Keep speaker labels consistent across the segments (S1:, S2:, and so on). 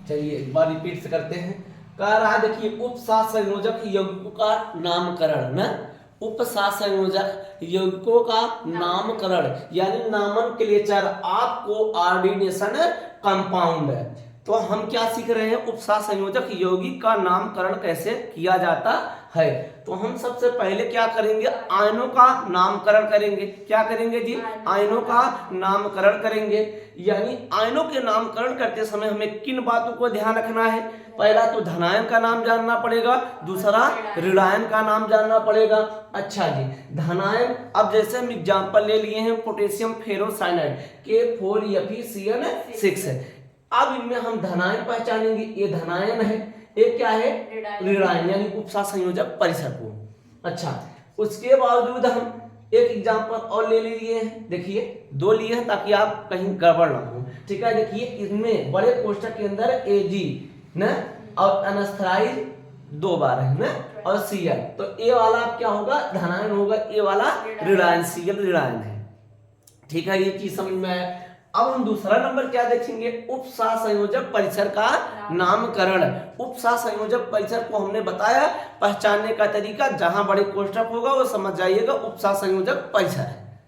S1: चलिए एक बार रिपीट से करते हैं। कह रहा है देखिए उपसात संयोजक यौगिकों का नामकरण ना, उपसात संयोजक यौगिकों का नामकरण यानी नॉमेनक्लेचर ऑफ कोऑर्डिनेशन कंपाउंड। तो हम क्या सीख रहे हैं, उपसात संयोजक यौगिक का नामकरण कैसे किया जाता है। तो हम सबसे पहले क्या करेंगे, आयनों का नामकरण करेंगे। क्या करेंगे जी, आयनों का नामकरण करेंगे। यानी आयनों के नामकरण करते समय हमें किन बातों को ध्यान रखना है, पहला तो धनायन का नाम जानना पड़ेगा, दूसरा ऋणायन का नाम जानना पड़ेगा। अच्छा जी, धनायन, अब जैसे हम एग्जांपल ले लिए हैं पोटेशियम फेरोसाइनाइड K4Fe6। अब इनमें हम धनायन पहचानेंगे, ये धनायन है, ये क्या है ऋणायन, यानी उपसात संयोजक परिसर को। अच्छा, उसके बावजूद हम एक एग्जांपल और ले लिए हैं, देखिए दो लिए हैं ताकि आप कहीं गड़बड़ ना हो। ठीक है, देखिए इसमें बड़े कोष्ठक के अंदर Ag ना और अनस्थायी 2 बार है ना और Cl, तो ए वाला क्या होगा धनायन होगा, ए वाला ऋणायन, Cl ऋणायन है। ठीक है, ये चीज समझ में आया। अब हम दूसरा नंबर क्या देखेंगे, उपसात संयोजक परिसर का नामकरण। उपसात संयोजक परिसर को हमने बताया पहचानने का तरीका, जहां बड़े कोष्ठक होगा वो समझ जाइएगा उपसात संयोजक परिसर है।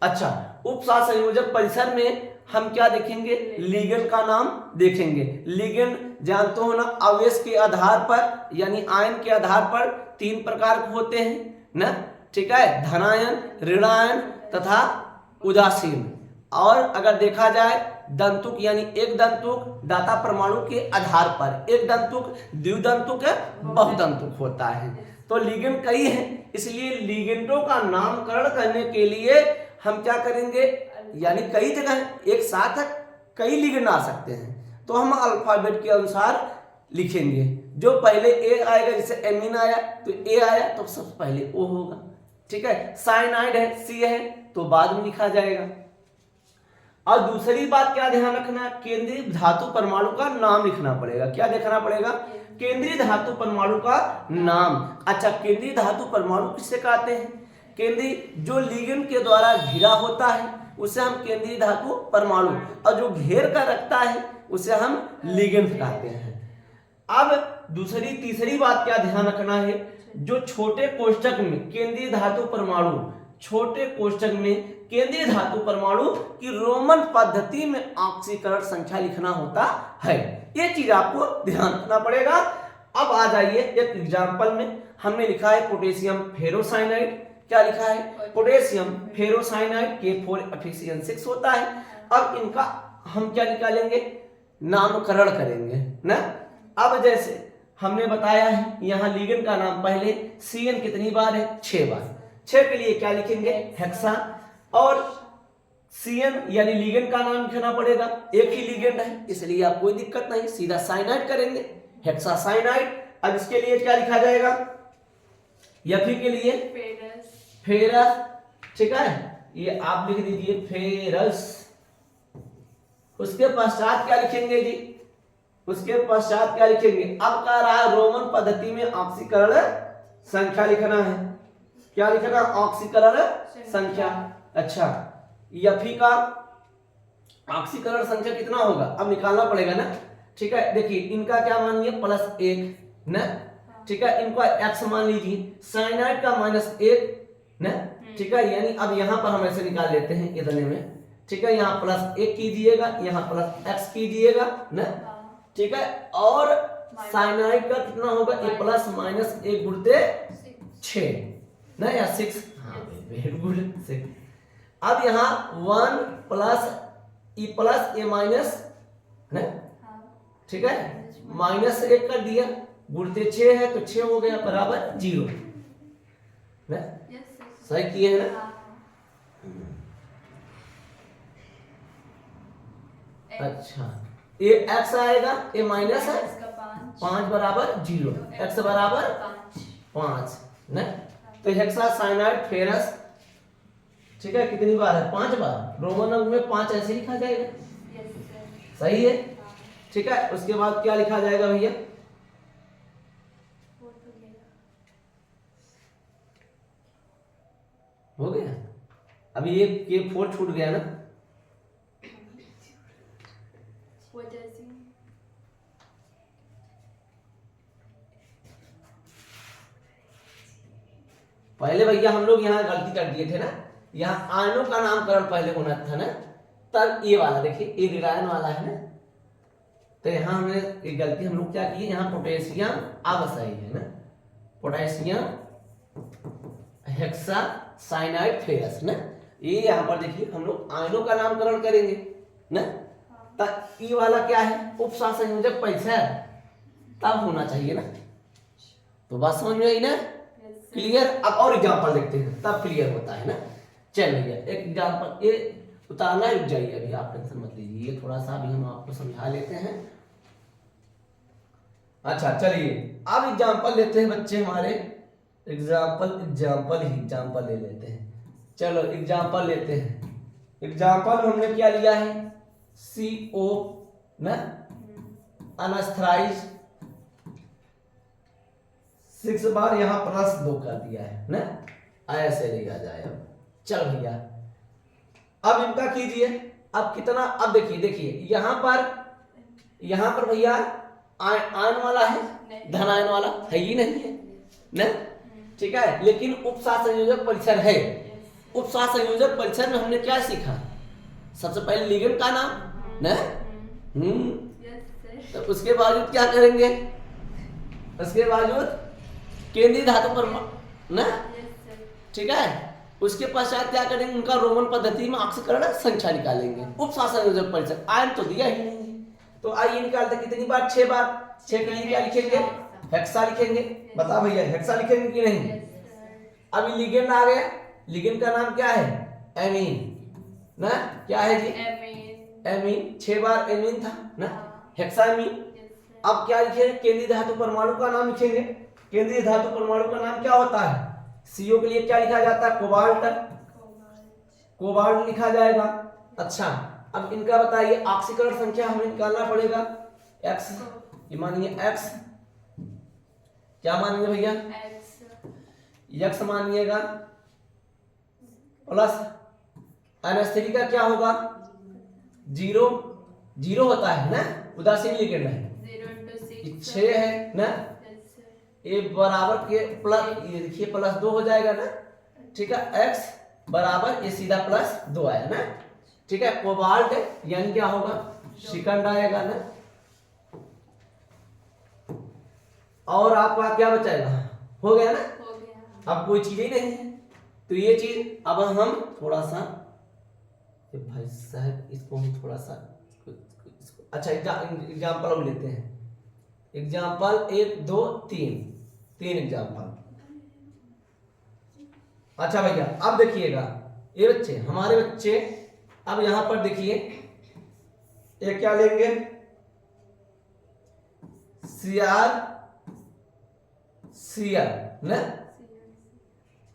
S1: अच्छा, उपसात संयोजक परिसर में हम क्या देखेंगे, लिगेंड का नाम देखेंगे। लिगेंड जानते हो ना, आवेश के आधार पर यानी आयन के आधार पर 3 प्रकार के होते हैं ना। ठीक है, धनायन, ऋणायन तथा उदासीन। और अगर देखा जाए दंतुक यानी एक दंतुक दाता परमाणु के आधार पर, एक दंतुक, द्विदंतुक, बहुदंतुक होता है। तो लिगेंड कई हैं, इसलिए लिगेंडों का नामकरण करने के लिए हम क्या करेंगे, यानी कई जगह एक साथ कई लिगेंड आ सकते हैं, तो हम अल्फाबेट के अनुसार लिखेंगे। जो पहले ए आएगा, जैसे एमीन आया तो ए आया तो सबसे पहले ओ होगा। ठीक है, साइनाइड है, सी है तो बाद में लिखा जाएगा। और दूसरी बात क्या ध्यान रखना, केंद्रीय धातु परमाणु का नाम लिखना पड़ेगा। क्या देखना पड़ेगा, केंद्रीय धातु परमाणु का नाम। अच्छा, केंद्रीय धातु परमाणु किससे कहते हैं, केंद्रीय जो लिगेंड के द्वारा घिरा होता है उसे हम केंद्रीय धातु परमाणु, और जो घेर कर रखता है उसे हम लिगेंड कहते हैं। अब दूसरी तीसरी बात क्या ध्यान रखना है, जो छोटे कोष्ठक में केंद्रीय धातु परमाणु, छोटे कोष्ठक में केंद्रीय धातु परमाणु की रोमन पद्धति में ऑक्सीकरण संख्या लिखना होता है। ये चीज आपको ध्यान रखना पड़ेगा। अब आ जाइए एक एग्जांपल में, हमने लिखा है पोटेशियम फेरोसाइनाइड। क्या लिखा है, पोटेशियम फेरोसाइनाइड K4Fe6 होता है। अब इनका हम क्या निकालेंगे, नामकरण करेंगे ना। अब जैसे हमने बताया है यहाँ लिगेंड का नाम पहले, Cn कितनी बार है, 6 बार। 6 के लिए क्या लिखेंगे, हेक्सा, और Cn यानी लिगेंड का नाम लिखना पड़ेगा, एक ही लिगेंड है इसलिए आप कोई दिक्कत नहीं, सीधा साइनाइड करेंगे, हेक्सा साइनाइड। अब इसके लिए क्या लिखा जाएगा, Fe के लिए फेरस। ठीक है, ये आप लिख दीजिए फेरस। उसके पश्चात क्या लिखेंगे जी, उसके पश्चात क्या लिखेंगे, अब कह रहा है रोमन पद्धति में ऑक्सीकरण संख्या लिखना है। क्या लिखना, ऑक्सीकरण संख्या। अच्छा, Fe का ऑक्सीकरण संख्या कितना होगा, अब निकालना पड़ेगा ना। ठीक है, देखिए इनका क्या मानिए +1 ना। ठीक है, इनको x मान लीजिए, साइनाइड का -1 ना। ठीक है, यानी अब यहां पर हम ऐसे निकाल लेते हैं इतने में। ठीक है, यहाँ +1 कीजिएगा, यहाँ +x कीजिएगा ना। ठीक है, और साइनाइड का कितना होगा, ये +-1 गुणते 6 ना, या 6, हाँ वेरी गुड 6। अब यहाँ 1 + E + A- ना। ठीक है, -1 कर दिया, गुणते 6 है तो 6 हो गया बराबर 0 ना। सही किए है ना। अच्छा, ये x आएगा, ये माइनस है 5 बराबर 0, x बराबर 5 ना। तो हेक्सा साइनाइड फेरस, ठीक है, कितनी बार है, 5 बार। रोमन अंक में 5 ऐसे लिखा जाएगा, सही है। ठीक है, उसके बाद क्या लिखा जाएगा भैया, हो गया। अभी ये K4 छूट गया ना, पहले भैया हम लोग यहाँ गलती कर दिए थे ना, यहाँ आयनों का नामकरण पहले होना था ना, तब ये वाला देखिए ये ऋणायन वाला है ना, तो यहाँ हमने एक गलती हम लोग क्या की, यहाँ पोटेशियम अब सही है ना, पोटेशियम हेक्सासाइनाइड फेरस ना, ये यहाँ पर देखिए हम लोग आयनों का नामकरण करेंगे ना, तब ये वाला क्या है उपसह संयोजक परिसर तब होना चाहिए ना। तो बात समझ में आई ना, क्लियर। अब और एग्जांपल देखते हैं तब क्लियर होता है ना। चल भैया एक एग्जांपल ये उतारना रुक जाइए, अभी आप टेंशन मत लीजिए, ये थोड़ा सा अभी हम आपको समझा लेते हैं। अच्छा चलिए अब एग्जांपल लेते हैं बच्चे हमारे, एग्जांपल ले लेते हैं। चलो एग्जांपल लेते हैं। एग्जांपल हमने क्या लिया है, CO ना अनस्थराइज 6 बार यहाँ +2 कर दिया है ना, ऐसे लिखा जाए। अब चल भैया अब इनका कीजिए, अब कितना, अब देखिए यहाँ पर भैया आयन वाला है, धन आयन वाला है ही नहीं है ना, ठीक है। लेकिन उपसह संयोजक परिसर है। उपसह संयोजक परिसर में हमने क्या सीखा, सबसे पहले लिगेंड का नाम ना, तो उसके बावजूद क्या करेंगे, उसके बावजूद केंद्रीय धातु परमाणु ना, ठीक है। उसके पश्चात क्या करेंगे, उनका रोमन पद्धति में ऑक्सीकरण संख्या निकालेंगे। उपसह संयोजक परिसर आयन तो दिया ही नहीं, तो आइए निकालते कितनी बार, 6 बार। 6 के लिए क्या लिखेंगे, हेक्सा लिखेंगे। बता भैया हेक्सा लिखेंगे कि नहीं। अभी लिगेंड आ गया, लिगेंड का नाम क्या है, एमीन ना, क्या है जी एमीन, 6 बार एमीन था ना, हेक्सामीन। अब क्या लिखेंगे, केंद्रीय धातु परमाणु का नाम लिखेंगे। केंद्रीय धातु परमाणु का नाम क्या होता है, CO के लिए क्या लिखा जाता है, कोबाल्ट लिखा जाएगा। अच्छा अब इनका बताइए ऑक्सीकरण संख्या हमें निकालना पड़ेगा, X, ये मानिए X, क्या मानिए भैया X मानिएगा, प्लस NH3 का क्या होगा, 0 होता है ना, उदासीन लिगेंड है, 6 है ना, ये बराबर के प्लस, ये देखिए +2 हो जाएगा ना, ठीक है। X बराबर ये सीधा +2 आया ना, ठीक है। कोबाल्ट यानी क्या होगा, सेकंड आएगा ना, और आपका क्या बचाएगा, हो गया ना, अब कोई चीज ही नहीं है। तो ये चीज अब हम थोड़ा सा भाई साहब इसको हम थोड़ा सा अच्छा एग्जाम्पल लेते हैं। Example 1 2 3 example. अच्छा भैया अब देखिएगा ये बच्चे, हमारे बच्चे अब यहां पर देखिए ये क्या लेंगे, Cr ना,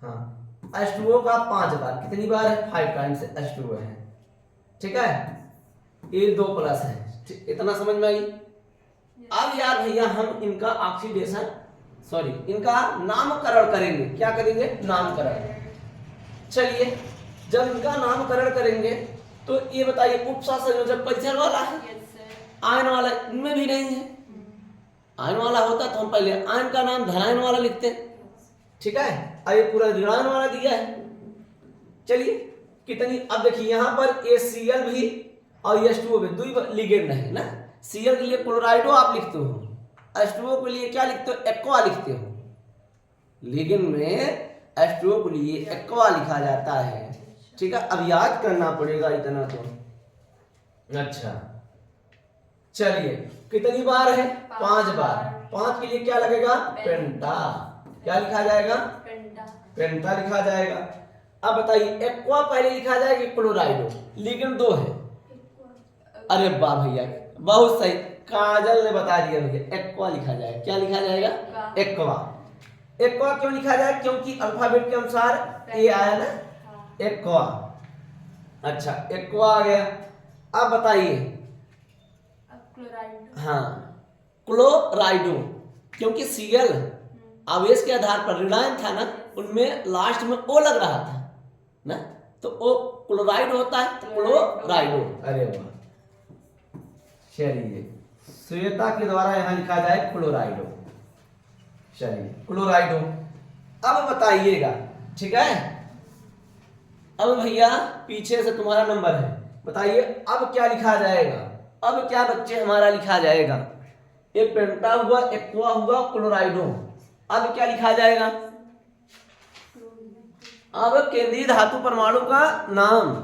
S1: हाँ H2O का 5 बार, कितनी बार है, 5 टाइम्स H2O है, ठीक है। ये 2 प्लस है, इतना समझ में आई। अब यार भैया हम इनका ऑक्सीडेशन इनका नामकरण करेंगे, क्या करेंगे, नामकरण। चलिए जब इनका नामकरण करेंगे तो ये बताइए उपसह संयोजक परिसर वाला है, आयन वाला इनमें भी नहीं है। आयन वाला होता तो हम पहले आयन का नाम धनायन वाला लिखते, ठीक है। अब ये पूरा ऋणायन वाला दिया है। चलिए कितनी, अब देखिए यहाँ पर Cl भी और H2O भी दो लिगेंड है ना, Cl के लिए क्लोराइडो आप लिखते हो, H2O के लिए क्या लिखते हो, एक्वा लिखते हो। लिगेंड में H2O के लिए एक्वा लिखा जाता है, ठीक है। अब याद करना पड़ेगा इतना तो। अच्छा चलिए कितनी बार है, 5 बार। 5 के लिए क्या लगेगा, पेंटा, क्या लिखा जाएगा, पेंटा लिखा जाएगा। अब बताइए एक्वा पहले लिखा जाएगा क्लोराइडो, लिगेंड 2 है। अरे वाह भैया बहुत सही, काजल ने बता दिया भैया, एक्वा लिखा जाएगा, क्या लिखा जाएगा, एक्वा। एक्वा क्यों लिखा जाए, क्योंकि अल्फाबेट के अनुसार ए आया ना, एक्वा। अच्छा एक्वा आ गया। अब बताइए हाँ क्लोराइडो, क्योंकि Cl आवेश के आधार पर ऋणायन था ना, उनमें लास्ट में O लग रहा था ना, तो O क्लोराइड होता है, तो क्लोराइडो। अरे वाह, चलिए श्वेता के द्वारा यहां लिखा जाए क्लोराइडो। चलिए क्लोराइडो। अब बताइएगा ठीक है। अब भैया पीछे से तुम्हारा नंबर है, बताइए अब क्या लिखा जाएगा। अब क्या बच्चे हमारा लिखा जाएगा, एक पेंटा हुआ, एक्वा हुआ, क्लोराइडो। अब क्या लिखा जाएगा, अब केंद्रीय धातु परमाणु का नाम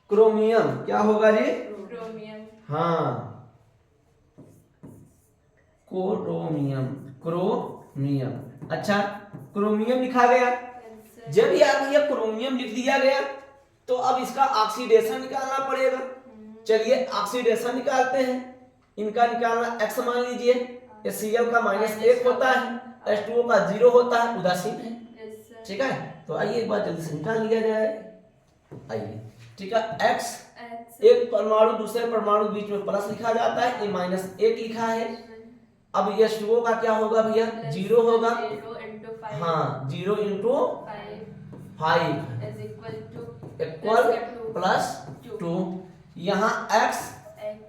S1: क्रोमियम। क्या होगा जी, क्रोमियम। हाँ क्रोमियम, क्रोमियम। अच्छा क्रोमियम लिखा गया। जब यार भैया क्रोमियम लिख दिया गया तो अब इसका ऑक्सीडेशन निकालना पड़ेगा। चलिए ऑक्सीडेशन निकालते हैं। इनका निकालना x मान लीजिए, Cl का -1 होता है, H2O का 0 होता है, उदासीन है। ठीक है, तो आइए एक बार जल्दी से निकाल लिया जाए। आइए ठीक है, x एक परमाणु दूसरे परमाणु के बीच में प्लस लिखा जाता है, ये -1 लिखा है। अब H2O का क्या होगा भैया, 0 होगा। हाँ 0 इंटू 5 इक्वल +2। यहाँ x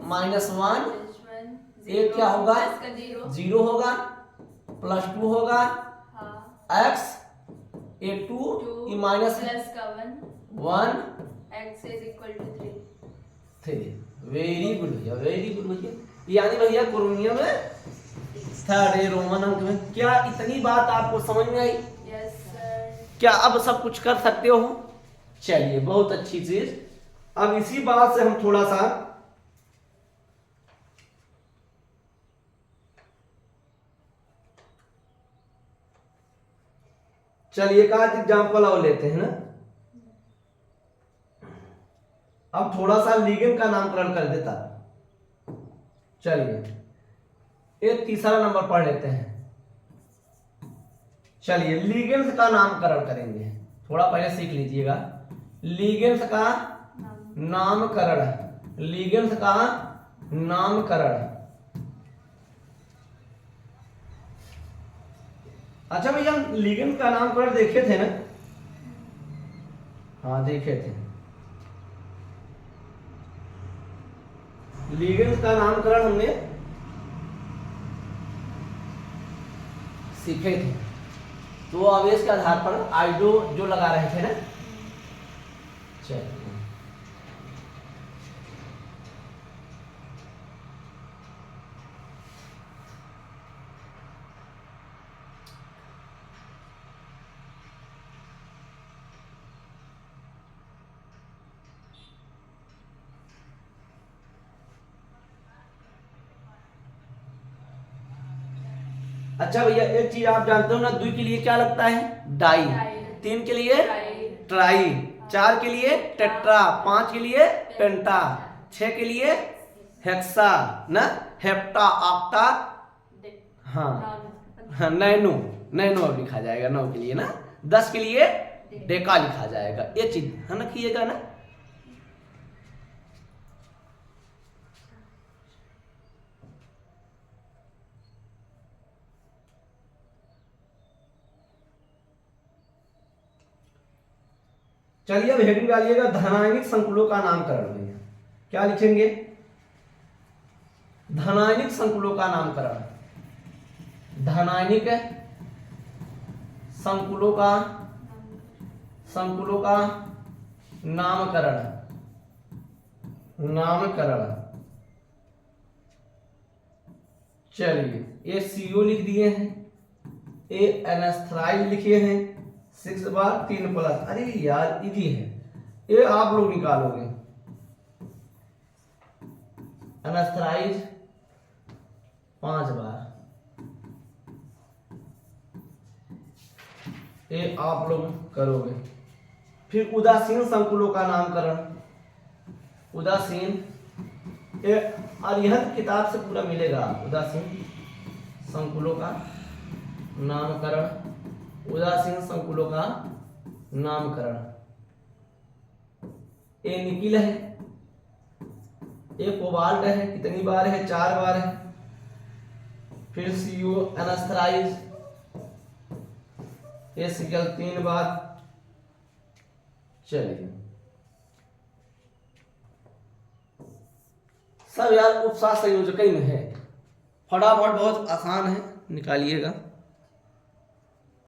S1: -1 ये क्या होगा, 0 होगा, +2 होगा, x ये 2 ये -1 x is equal to 3। Very good भैया, वेरी गुड भैया। यानी भैया क्रोमियम थर्ड रोमन अंक में। क्या इतनी बात आपको समझ में आई? Yes sir. क्या अब सब कुछ कर सकते हो? चलिए बहुत अच्छी चीज। अब इसी बात से हम थोड़ा सा चलिए एक आध एग्जाम्पल और लेते हैं ना। अब थोड़ा सा लिगेंड का नामकरण कर देता। चलिए एक तीसरा नंबर पढ़ लेते हैं। चलिए लिगेंड्स का नामकरण करेंगे, थोड़ा पहले सीख लीजिएगा। लिगेंड्स का नामकरण, लिगेंड्स का नामकरण। अच्छा भैया हम लिगेंड का नामकरण देखे थे ना? हाँ देखे थे। लिगेंड्स का नामकरण हमने सीखे थे, तो आवेश के आधार पर आइडो जो लगा रहे थे ना। चलिए अच्छा भैया एक चीज आप जानते हो ना, 2 के लिए क्या लगता है, डाई, 3 के लिए ट्राई, 4 के लिए टेट्रा, 5 के लिए पेंटा, 6 के लिए हेक्सा ना, हेप्टा, ऑक्टा, हाँ नैनो, नैनो अब लिखा जाएगा 9 के लिए ना, 10 के लिए डेका लिखा जाएगा। ये चीज है ना, किएगा ना। चलिए अब हेडिंग डालिएगा धनायनिक संकुलों का नामकरण। भैया क्या लिखेंगे, धनायनिक संकुलों का नामकरण। धनायनिक संकुलों का नामकरण, नामकरण। चलिए ये CO लिख दिए हैं, ये एनास्थ्राइल लिखे हैं, 6 बार 3 प्लस। अरे यार इजी है, ये आप लोग निकालोगे। एनास्थ्राइज 5 बार, ये आप लोग करोगे। फिर उदासीन संकुलों का नामकरण, उदासीन ये अरिहंत किताब से पूरा मिलेगा। उदासीन संकुलों का नामकरण, उदासीन संकुलों का नामकरण। ये निकिल है, ये कोबाल्ट है, कितनी बार है, 4 बार है। फिर CO एनास्थ्राइज, ये सिकल 3 बार। चलिए सब यार उपसार संयोजक में है, फटाफट बहुत आसान है, निकालिएगा।